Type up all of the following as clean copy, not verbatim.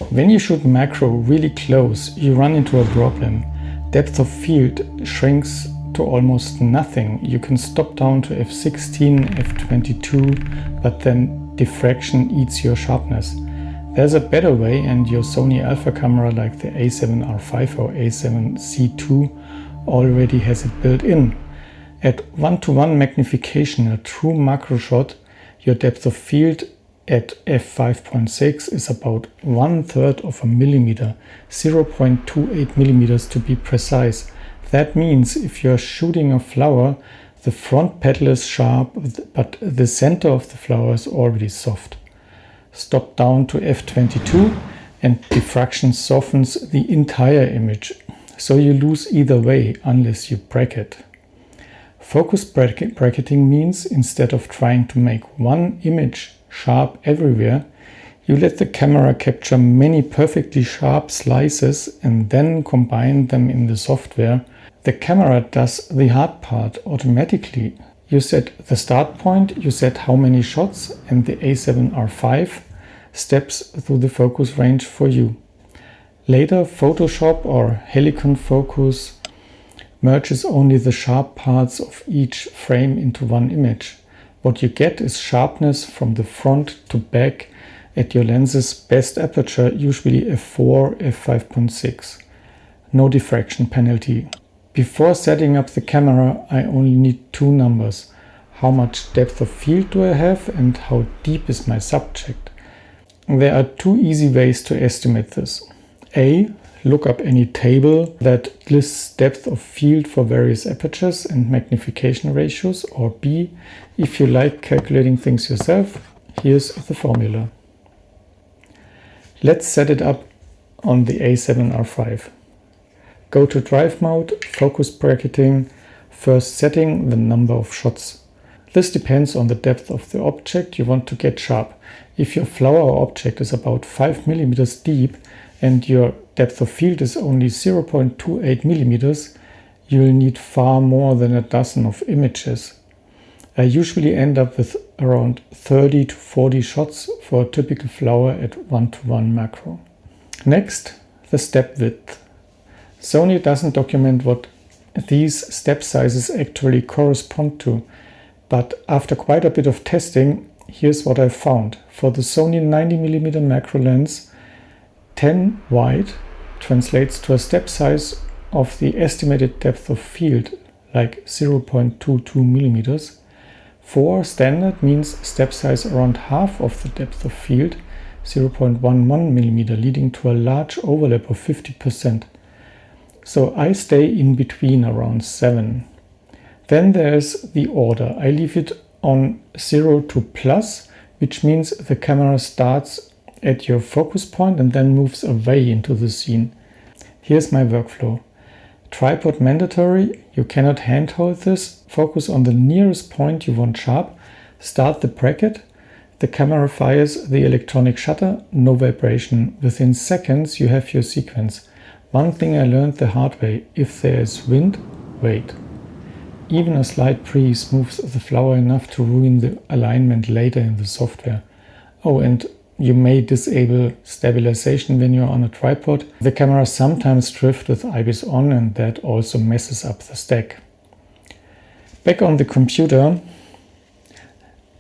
When you shoot macro really close, you run into a problem. Depth of field shrinks to almost nothing. You can stop down to f16, f22, but then diffraction eats your sharpness. There's a better way, and your Sony Alpha camera like the A7R V or A7C2 already has it built in. At 1:1 magnification, a true macro shot, your depth of field at f5.6 is about 1/3 of a millimeter, 0.28 millimeters to be precise. That means if you're shooting a flower, the front petal is sharp, but the center of the flower is already soft. Stop down to f22 and diffraction softens the entire image, so you lose either way unless you bracket. Focus bracketing means instead of trying to make one image sharp everywhere, you let the camera capture many perfectly sharp slices and then combine them in the software. The camera does the hard part automatically. You set the start point, you set how many shots, and the A7R V steps through the focus range for you. Later, Photoshop or HeliconFocus merges only the sharp parts of each frame into one image. What you get is sharpness from the front to back at your lens's best aperture, usually f4, f5.6. No diffraction penalty. Before setting up the camera, I only need two numbers. How much depth of field do I have and how deep is my subject? There are two easy ways to estimate this. A. Look up any table that lists depth of field for various apertures and magnification ratios. Or B. If you like calculating things yourself, here's the formula. Let's set it up on the A7R V. Go to drive mode, focus bracketing, first setting the number of shots. This depends on the depth of the object you want to get sharp. If your flower or object is about 5 millimeters deep and your depth of field is only 0.28 millimeters, you will need far more than a dozen of images. I usually end up with around 30 to 40 shots for a typical flower at 1:1 macro. Next, the step width. Sony doesn't document what these step sizes actually correspond to, but after quite a bit of testing, here's what I found. For the Sony 90mm macro lens, 10 wide translates to a step size of the estimated depth of field, like 0.22 millimeters. 4 standard means step size around half of the depth of field, 0.11 millimeter, leading to a large overlap of 50%. So I stay in between around 7. Then there's the order. I leave it on 0 to plus, which means the camera starts at your focus point and then moves away into the scene. Here's my workflow. Tripod mandatory, you cannot handhold this. Focus on the nearest point you want sharp. Start the bracket. The camera fires the electronic shutter, no vibration. Within seconds you have your sequence. One thing I learned the hard way, if there is wind, wait. Even a slight breeze moves the flower enough to ruin the alignment later in the software. Oh, and you may disable stabilization when you're on a tripod. The camera sometimes drifts with IBIS on, and that also messes up the stack. Back on the computer,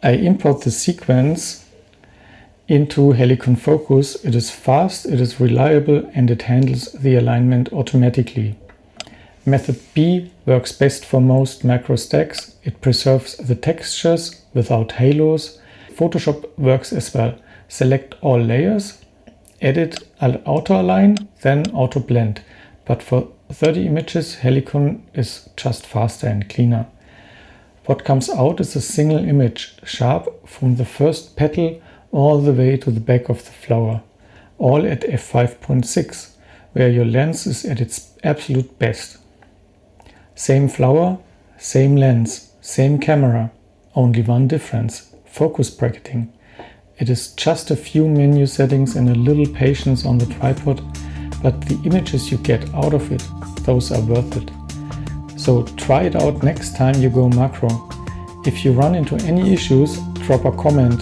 I import the sequence into HeliconFocus. It is fast, it is reliable, and it handles the alignment automatically. Method B works best for most macro stacks. It preserves the textures without halos. Photoshop works as well. Select all layers, edit auto align, then auto blend. But for 30 images, Helicon is just faster and cleaner. What comes out is a single image, sharp from the first petal all the way to the back of the flower, all at f5.6, where your lens is at its absolute best. Same flower, same lens, same camera, only one difference, focus bracketing. It is just a few menu settings and a little patience on the tripod, but the images you get out of it, those are worth it. So try it out next time you go macro. If you run into any issues, drop a comment.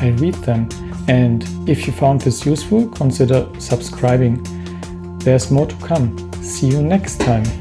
I read them. And if you found this useful, consider subscribing. There's more to come. See you next time.